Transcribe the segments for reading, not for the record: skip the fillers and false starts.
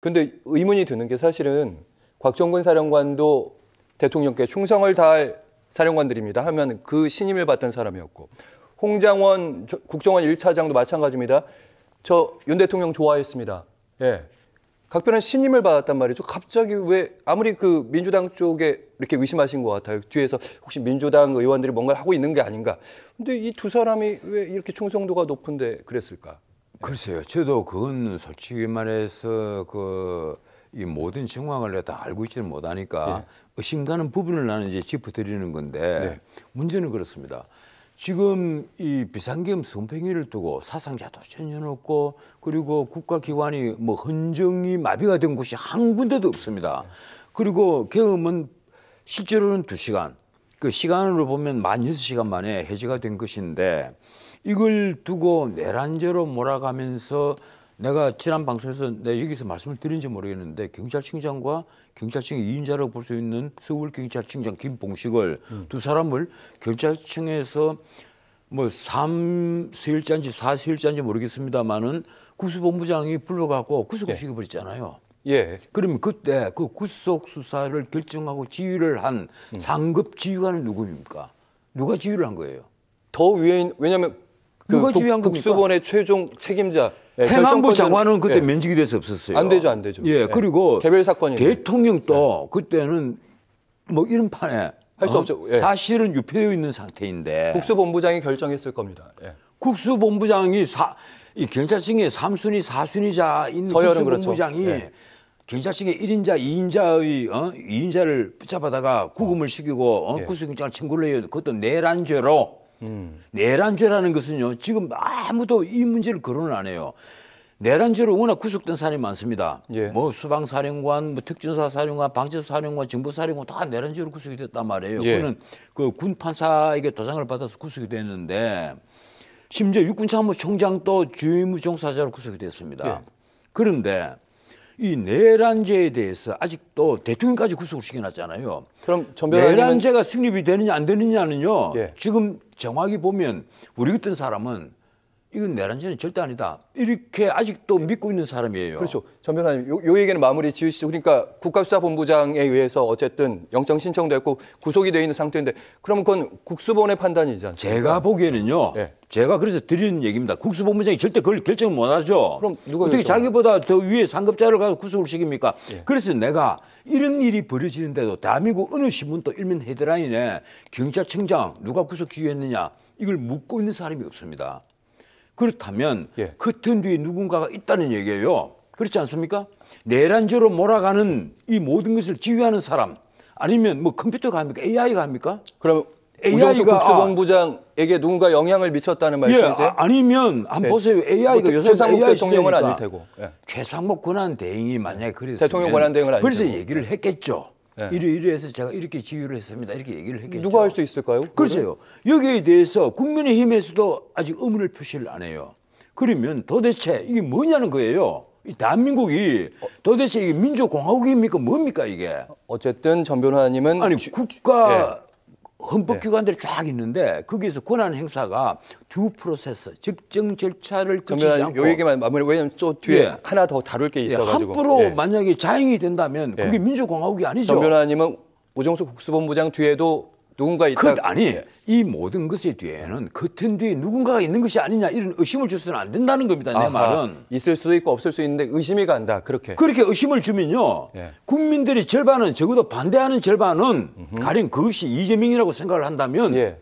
근데 의문이 드는 게 사실은 곽정근 사령관도 대통령께 충성을 다할 사령관들입니다 하면 그 신임을 받던 사람이었고, 홍장원 국정원 1차장도 마찬가지입니다. 저 윤 대통령 좋아했습니다. 예. 각별한 신임을 받았단 말이죠. 갑자기 왜 아무리 그 민주당 쪽에 이렇게 의심하신 것 같아요. 뒤에서 혹시 민주당 의원들이 뭔가를 하고 있는 게 아닌가. 근데 이 두 사람이 왜 이렇게 충성도가 높은데 그랬을까? 글쎄요. 저도 그건 솔직히 말해서 이 모든 정황을 다 알고 있지는 못하니까 의심 가는 부분을 나는 이제 짚어드리는 건데 문제는 그렇습니다. 지금 이 비상계엄 선포행위를 두고 사상자도 전혀 없고, 그리고 국가기관이 뭐 헌정이 마비가 된 곳이 한 군데도 없습니다. 그리고 계엄은 실제로는 2시간, 그 시간으로 보면 만 6시간 만에 해제가 된 것인데, 이걸 두고 내란죄로 몰아가면서 내가 지난 방송에서 내가 여기서 말씀을 드린지 모르겠는데, 경찰청장과 경찰청의 2인자라고 볼 수 있는 서울경찰청장 김봉식을 두 사람을 경찰청에서 뭐 3서일자인지 4서일자인지 모르겠습니다만은 구수본부장이 불러갖고 구속을 시켜버렸잖아요. 예. 그러면 그때 그 구속 수사를 결정하고 지휘를 한 상급 지휘관은 누구입니까? 누가 지휘를 한 거예요? 더 위에 왜냐하면 누가 지휘한 겁니까? 국수본의 최종 책임자 행안부 장관은 그때 면직이 돼서 없었어요. 안 되죠, 안 되죠. 예, 그리고 개별 사건인데 대통령도 그때는 뭐 이런 판에 할 수 없죠. 예. 사실은 유폐되어 있는 상태인데 국수본부장이 결정했을 겁니다. 예. 국수본부장이 이 경찰청의 3순위, 4순위자인 국수본부장이 그렇죠. 경찰청의 1인자, 2인자의 2인자를 붙잡아다가 구금을 시키고 구속영장을 청구를 해요. 그것도 내란죄로. 내란죄라는 것은요, 지금 아무도 이 문제를 거론을 안 해요. 내란죄로 워낙 구속된 사람이 많습니다. 예. 뭐 수방사령관, 뭐 특전사사령관, 방첩사령관, 정보사령관 다 내란죄로 구속이 됐단 말이에요. 예. 그거는 그 군 판사에게 도장을 받아서 구속이 됐는데, 심지어 육군참모총장도 주의무종사자로 구속이 됐습니다. 예. 그런데 이 내란죄에 대해서 아직도 대통령까지 구속을 시켜놨잖아요. 그럼 전 변호사님은 내란죄가 성립이 되느냐 안 되느냐는요. 예. 지금 정확히 보면 우리 같은 사람은 이건 내란죄는 절대 아니다, 이렇게 아직도 믿고 있는 사람이에요. 그렇죠. 전 변호사님, 요 얘기는 마무리 지으시죠. 그러니까 국가수사본부장에 의해서 어쨌든 영장 신청됐고 구속이 되어 있는 상태인데, 그러면 그건 국수본의 판단이지 않습니까? 제가 보기에는요. 예. 제가 그래서 드리는 얘기입니다. 국수본부장이 절대 그걸 결정을 못하죠. 그럼 누가 어떻게 결정을 자기보다 더 위에 상급자를 가서 구속을 시킵니까? 예. 그래서 내가 이런 일이 벌어지는데도 대한민국 어느 신문도 일면 헤드라인에 경찰청장 누가 구속 지휘했느냐 이걸 묻고 있는 사람이 없습니다. 그렇다면 커튼 뒤에 누군가가 있다는 얘기예요. 그렇지 않습니까? 내란죄로 몰아가는 이 모든 것을 지휘하는 사람, 아니면 뭐 컴퓨터가 합니까? AI가 합니까? 그러면 우정수 국수본부장에게 누군가 영향을 미쳤다는 말씀이세요? 아니면 한번 보세요. AI가 요새 최상목 AI 대통령은 시대니까 아닐 테고. 최상목 권한대행이 만약에 그랬으면 대통령 권한대행은 아닐 그래서 테고. 얘기를 했겠죠. 이래서 제가 이렇게 지휘를 했습니다, 이렇게 얘기를 했겠죠. 누가 할 수 있을까요? 글쎄요. 여기에 대해서 국민의힘에서도 아직 의문을 표시를 안 해요. 그러면 도대체 이게 뭐냐는 거예요. 이 대한민국이 도대체 이게 민주공화국입니까? 뭡니까 이게? 어쨌든 전 변호사님은 아니 국가 헌법기관들이 쫙 있는데 거기에서 권한 행사가 듀 프로세스, 적정 절차를 거치지 않고. 요 얘기만 마무리. 왜냐면 또 뒤에 하나 더 다룰 게 있어가지고. 함부로 만약에 자행이 된다면 그게 민주공화국이 아니죠. 전 변호사님은 우정수 국수본부장 뒤에도 누군가 있다. 이 모든 것의 뒤에는 커튼 뒤에 누군가가 있는 것이 아니냐, 이런 의심을 줘서는 안 된다는 겁니다. 내 말은. 있을 수도 있고 없을 수 있는데 의심이 간다. 그렇게 의심을 주면요. 국민들이 절반은, 적어도 반대하는 절반은 가령 그것이 이재명이라고 생각을 한다면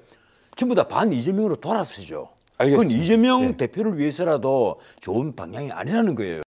전부 다 반 이재명으로 돌아서죠. 그건 이재명 대표를 위해서라도 좋은 방향이 아니라는 거예요.